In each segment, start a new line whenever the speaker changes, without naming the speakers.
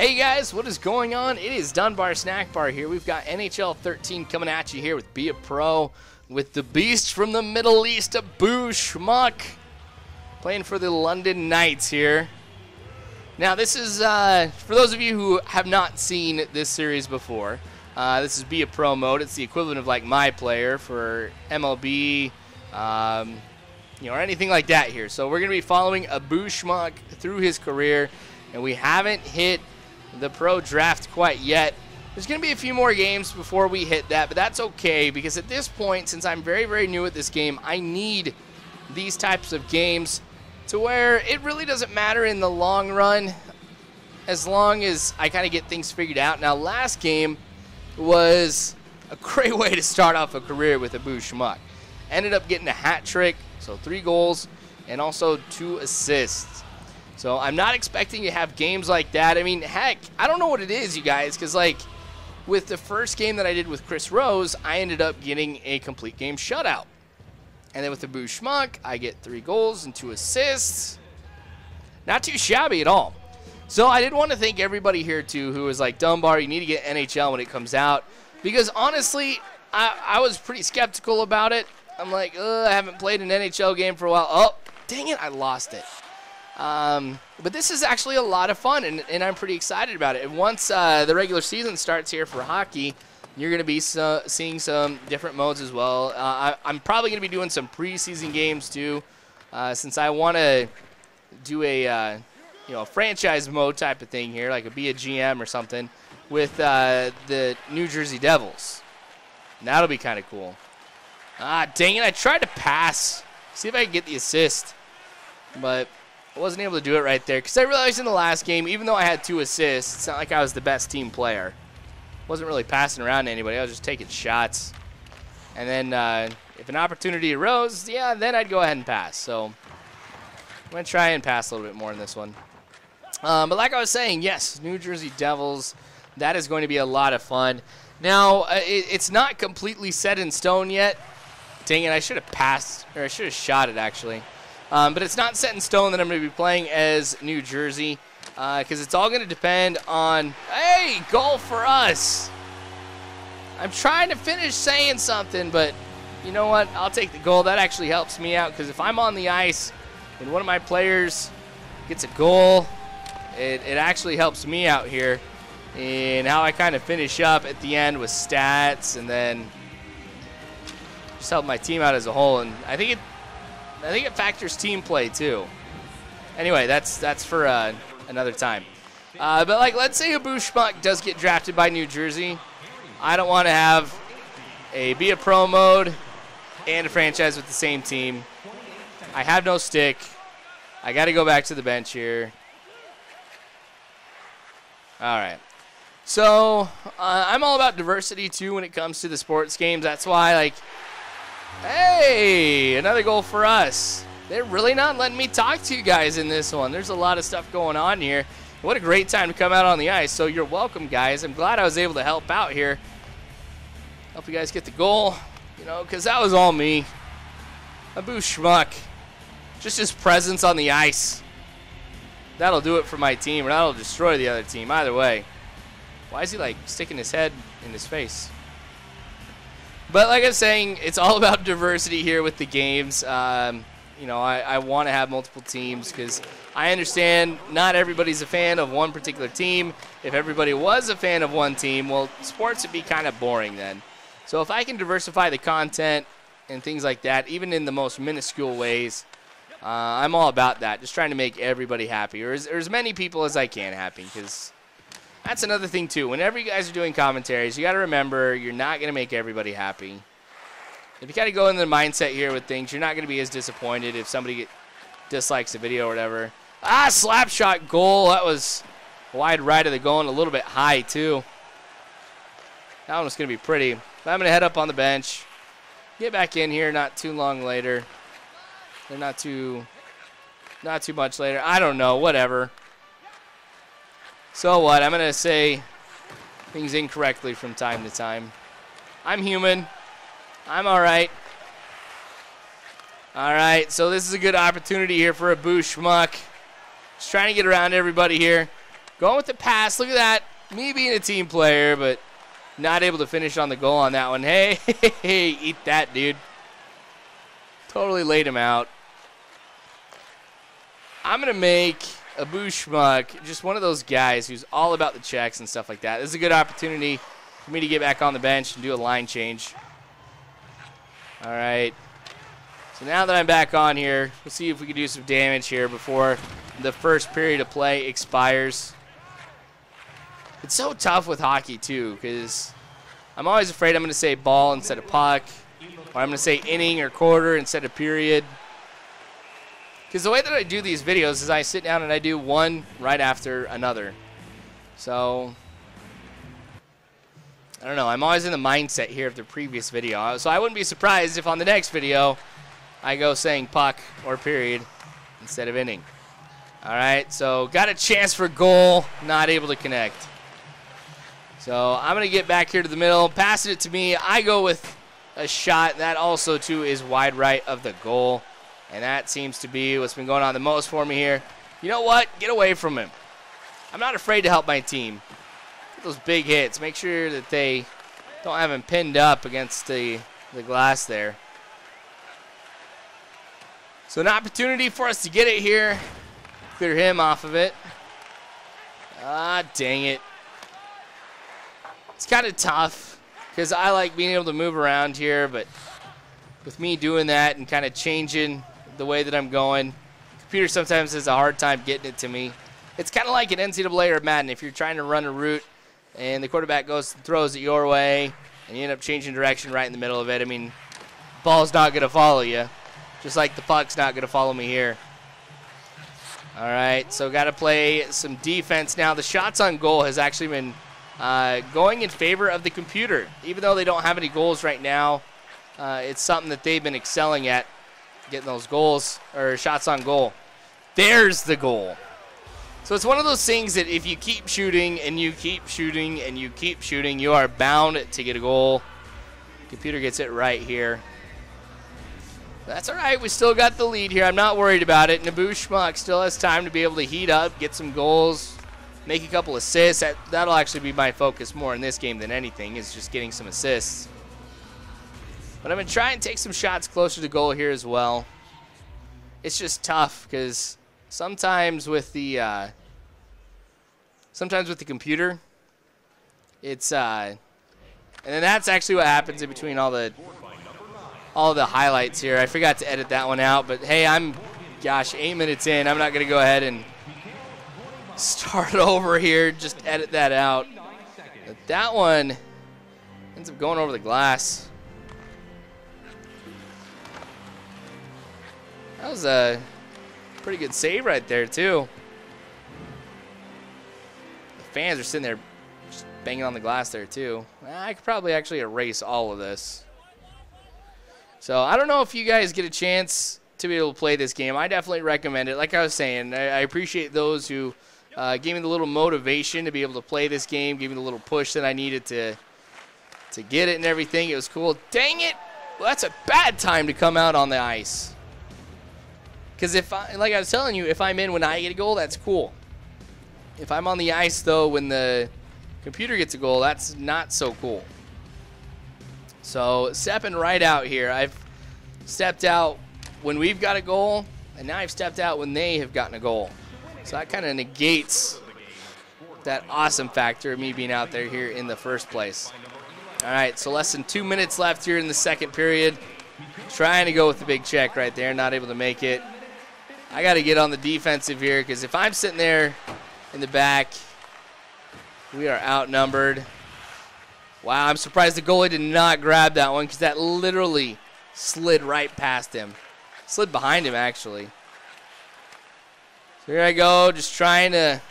Hey guys, what is going on? It is Dunbar Snackbar here. We've got NHL 13 coming at you here with Be a Pro, with the beast from the Middle East, Schmuck, playing for the London Knights here. Now this is, for those of you who have not seen this series before, this is Be a Pro mode. It's the equivalent of like My Player for MLB, or anything like that here. So we're going to be following Schmuck through his career, and we haven't hit the pro draft quite yet. There's going to be a few more games before we hit that, but that's okay because at this point, since I'm very, very new at this game, I need these types of games to where it really doesn't matter in the long run as long as I kind of get things figured out. Now, last game was a great way to start off a career with Schmuck. Ended up getting a hat trick, so 3 goals and also 2 assists. So I'm not expecting to have games like that. I mean, heck, I don't know what it is, you guys, because like with the first game that I did with Chris Rose, I ended up getting a complete game shutout. And then with the Schmuck, I get 3 goals and 2 assists. Not too shabby at all. So I did want to thank everybody here, too, who was like, Dunbar, you need to get NHL when it comes out. Because honestly, I was pretty skeptical about it. I'm like, I haven't played an NHL game for a while. Oh, dang it, I lost it. But this is actually a lot of fun, and I'm pretty excited about it. And once the regular season starts here for hockey, you're going to be seeing some different modes as well. I'm probably going to be doing some preseason games too, since I want to do a franchise mode type of thing here, like be a GM or something with the New Jersey Devils. And that'll be kind of cool. Ah, dang it! I tried to pass, see if I can get the assist, but I wasn't able to do it right there because I realized in the last game, even though I had 2 assists, it's not like I was the best team player. Wasn't really passing around to anybody. I was just taking shots. And then if an opportunity arose, yeah, then I'd go ahead and pass. So I'm going to try and pass a little bit more in this one. But like I was saying, yes, New Jersey Devils, that is going to be a lot of fun. Now, it's not completely set in stone yet. Dang it, I should have passed, or I should have shot it actually. But it's not set in stone that I'm going to be playing as New Jersey because it's all going to depend on, hey, goal for us. I'm trying to finish saying something, but you know what? I'll take the goal. That actually helps me out because if I'm on the ice and one of my players gets a goal, it actually helps me out here in how I kind of finish up at the end with stats and then just help my team out as a whole. And I think it factors team play too. Anyway, that's for another time. But like, let's say Schmuck does get drafted by New Jersey. I don't want to have a Be a Pro mode and a franchise with the same team. I have no stick. I got to go back to the bench here. All right. So I'm all about diversity too when it comes to the sports games. That's why, like, hey, another goal for us. They're really not letting me talk to you guys in this one. There's a lot of stuff going on here. What a great time to come out on the ice. So you're welcome, guys. I'm glad I was able to help out here. Help you guys get the goal, because that was all me. Schmuck. Just his presence on the ice. That'll do it for my team, or that'll destroy the other team. Either way. Why is he, like, sticking his head in his face? But like I was saying, it's all about diversity here with the games. I want to have multiple teams because I understand not everybody's a fan of one particular team. If everybody was a fan of one team, well, sports would be kind of boring then. So if I can diversify the content and things like that, even in the most minuscule ways, I'm all about that. Just trying to make everybody happy, or as many people as I can happy, because that's another thing too. Whenever you guys are doing commentaries, you got to remember you're not going to make everybody happy. If you kind of go in the mindset here with things, you're not going to be as disappointed if somebody dislikes the video or whatever. Ah, slap shot goal. That was wide right of the goal and a little bit high too. That one was going to be pretty. But I'm going to head up on the bench. Get back in here not too long later. They're not too much later. I don't know. Whatever. So what? I'm going to say things incorrectly from time to time. I'm human. I'm all right. All right, so this is a good opportunity here for Schmuck. Just trying to get around everybody here. Going with the pass. Look at that. Me being a team player, but not able to finish on the goal on that one. Hey, eat that, dude. Totally laid him out. I'm going to make Abu Schmuck just one of those guys who's all about the checks and stuff like that. This is a good opportunity for me to get back on the bench and do a line change. All right. So now that I'm back on here, we'll see if we can do some damage here before the first period of play expires. It's so tough with hockey, too, because I'm always afraid I'm going to say ball instead of puck, or I'm going to say inning or quarter instead of period. Because the way that I do these videos is I sit down and I do one right after another. So, I don't know. I'm always in the mindset here of the previous video. So I wouldn't be surprised if on the next video I go saying puck or period instead of inning. All right, so got a chance for goal, not able to connect. So I'm going to get back here to the middle, passing it to me. I go with a shot. That also, too, is wide right of the goal. And that seems to be what's been going on the most for me here. You know what? Get away from him. I'm not afraid to help my team. Get those big hits. Make sure that they don't have him pinned up against the glass there. So an opportunity for us to get it here. Clear him off of it. Ah, dang it. It's kind of tough because I like being able to move around here, but with me doing that and kind of changing the way that I'm going, the computer sometimes has a hard time getting it to me. It's kind of like an NCAA or Madden. If you're trying to run a route and the quarterback goes and throws it your way and you end up changing direction right in the middle of it, I mean, the ball's not going to follow you, just like the puck's not going to follow me here. All right, so got to play some defense now. The shots on goal has actually been going in favor of the computer. Even though they don't have any goals right now, it's something that they've been excelling at, getting those goals or shots on goal. There's the goal. So it's one of those things that if you keep shooting and you keep shooting and you keep shooting, you are bound to get a goal. Computer gets it right here. That's all right. We still got the lead here. I'm not worried about it. Abu Schmuck still has time to be able to heat up, get some goals, make a couple assists. That'll actually be my focus more in this game than anything, is just getting some assists. But I'm going to try and take some shots closer to goal here as well. It's just tough because sometimes with the computer, it's and then that's actually what happens in between all the highlights here. I forgot to edit that one out, but hey, gosh, 8 minutes in. I'm not going to go ahead and start over here, just edit that out. But that one ends up going over the glass. That was a pretty good save right there, too. The fans are sitting there just banging on the glass there, too. I could probably actually erase all of this. So I don't know if you guys get a chance to be able to play this game. I definitely recommend it. Like I was saying, I appreciate those who gave me the little motivation to be able to play this game, gave me the little push that I needed to get it and everything. It was cool. Dang it! Well, that's a bad time to come out on the ice. Because like I was telling you, if I'm in when I get a goal, that's cool. If I'm on the ice, though, when the computer gets a goal, that's not so cool. So stepping right out here. I've stepped out when we've got a goal, and now I've stepped out when they have gotten a goal. So that kind of negates that awesome factor of me being out there here in the first place. All right, so less than 2 minutes left here in the second period. Trying to go with the big check right there, not able to make it. I got to get on the defensive here because if I'm sitting there in the back, we are outnumbered. Wow, I'm surprised the goalie did not grab that one because that literally slid right past him. Slid behind him, actually. So here I go, just trying to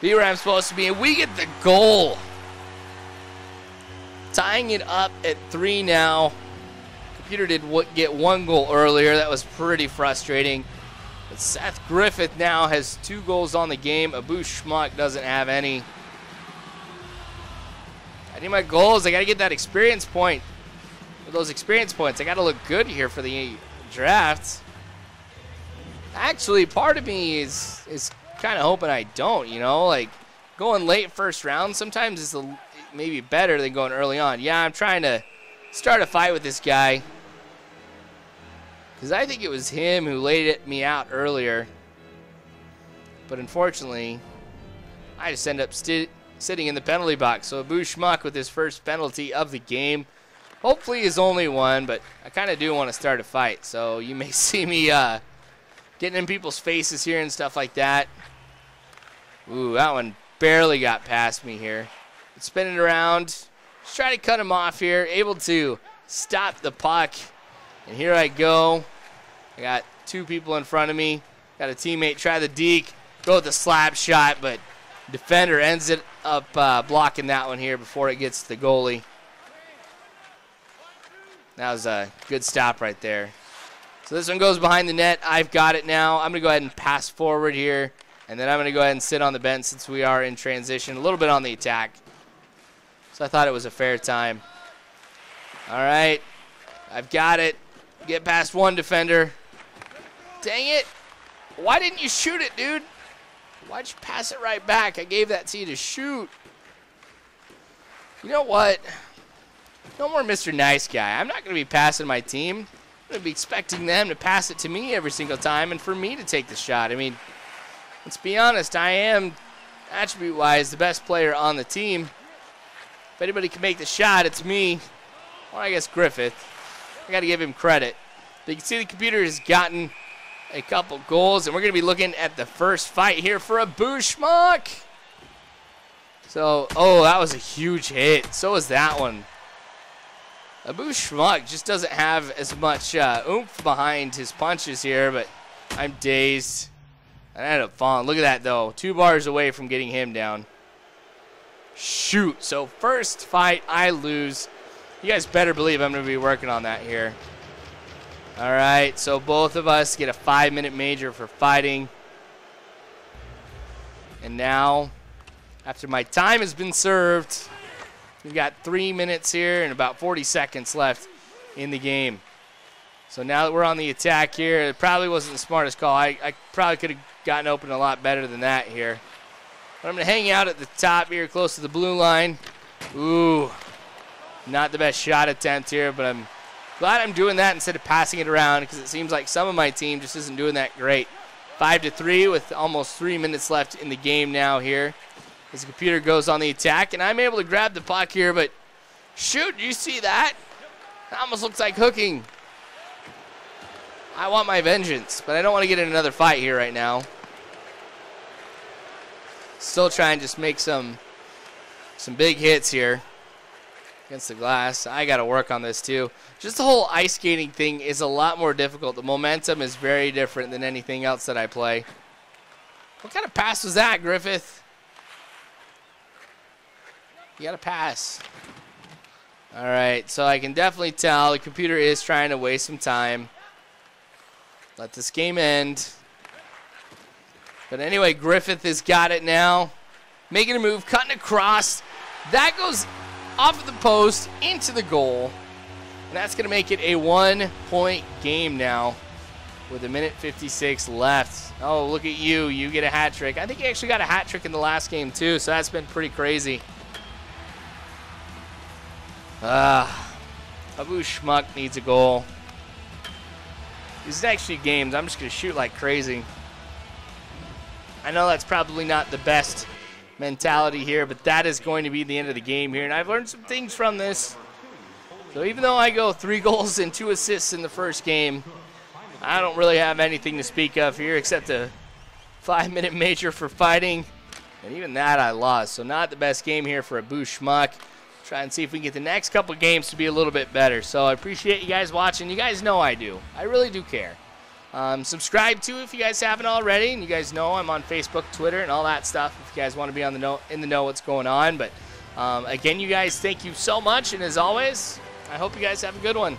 be where I'm supposed to be, and we get the goal. Tying it up at 3 now. Computer did get 1 goal earlier. That was pretty frustrating. But Seth Griffith now has 2 goals on the game. Abu Schmuck doesn't have any. I need my goals. I got to get that experience point. With those experience points, I got to look good here for the draft. Actually, part of me is kind of hoping I don't, you know, like going late first round sometimes is maybe better than going early on. Yeah, I'm trying to start a fight with this guy because I think it was him who laid me out earlier. But unfortunately, I just end up sitting in the penalty box. So Abu Schmuck with his first penalty of the game. Hopefully his only one, but I kind of do want to start a fight. So you may see me getting in people's faces here and stuff like that. Ooh, that one barely got past me here. But spinning around. Just try to cut him off here. Able to stop the puck. And here I go. I got two people in front of me. Got a teammate try the deke. Go with the slap shot, but defender ends it up blocking that one here before it gets to the goalie. That was a good stop right there. So this one goes behind the net. I've got it now. I'm going to go ahead and pass forward here. And then I'm going to go ahead and sit on the bench since we are in transition. A little bit on the attack. So I thought it was a fair time. All right. I've got it. Get past one defender. Dang it. Why didn't you shoot it, dude? Why'd you pass it right back? I gave that to you to shoot. You know what? No more Mr. Nice Guy. I'm not going to be passing my team. I'm going to be expecting them to pass it to me every single time and for me to take the shot. I mean, let's be honest. I am, attribute-wise, the best player on the team. If anybody can make the shot, it's me. Or I guess Griffith. I got to give him credit. But you can see the computer has gotten a couple goals, and we're going to be looking at the first fight here for Abu Schmuck. So, oh, that was a huge hit. So was that one. Abu Schmuck just doesn't have as much oomph behind his punches here, but I'm dazed. I ended up falling. Look at that, though. 2 bars away from getting him down. Shoot. So first fight, I lose. You guys better believe I'm going to be working on that here. All right, so both of us get a 5-minute major for fighting. And now, after my time has been served, we've got 3 minutes here and about 40 seconds left in the game. So now that we're on the attack here, it probably wasn't the smartest call. I probably could have gotten open a lot better than that here. But I'm going to hang out at the top here close to the blue line. Ooh, not the best shot attempt here, but I'm glad I'm doing that instead of passing it around because it seems like some of my team just isn't doing that great. 5-3 with almost 3 minutes left in the game now here. As the computer goes on the attack, and I'm able to grab the puck here, but shoot, you see that? That almost looks like hooking. I want my vengeance, but I don't want to get in another fight here right now. Still trying to just make some big hits here against the glass. I got to work on this too. Just the whole ice skating thing is a lot more difficult. The momentum is very different than anything else that I play. What kind of pass was that, Griffith? You got to pass. All right, so I can definitely tell the computer is trying to waste some time. Let this game end. But anyway, Griffith has got it now. Making a move, cutting across. That goes off of the post into the goal. And that's going to make it a 1-point game now with 1:56 left. Oh, look at you. You get a hat trick. I think you actually got a hat trick in the last game too, so that's been pretty crazy. Abu Schmuck needs a goal. These next few games, I'm just going to shoot like crazy. I know that's probably not the best mentality here, but that is going to be the end of the game here. And I've learned some things from this. So even though I go 3 goals and 2 assists in the first game, I don't really have anything to speak of here except a 5-minute major for fighting. And even that I lost. So not the best game here for Abu Schmuck. Try and see if we can get the next couple games to be a little bit better. So I appreciate you guys watching. You guys know I do. I really do care. Subscribe to if you guys haven't already. And you guys know I'm on Facebook, Twitter, and all that stuff if you guys want to be on the in the know what's going on. But again, you guys, thank you so much. And as always, I hope you guys have a good one.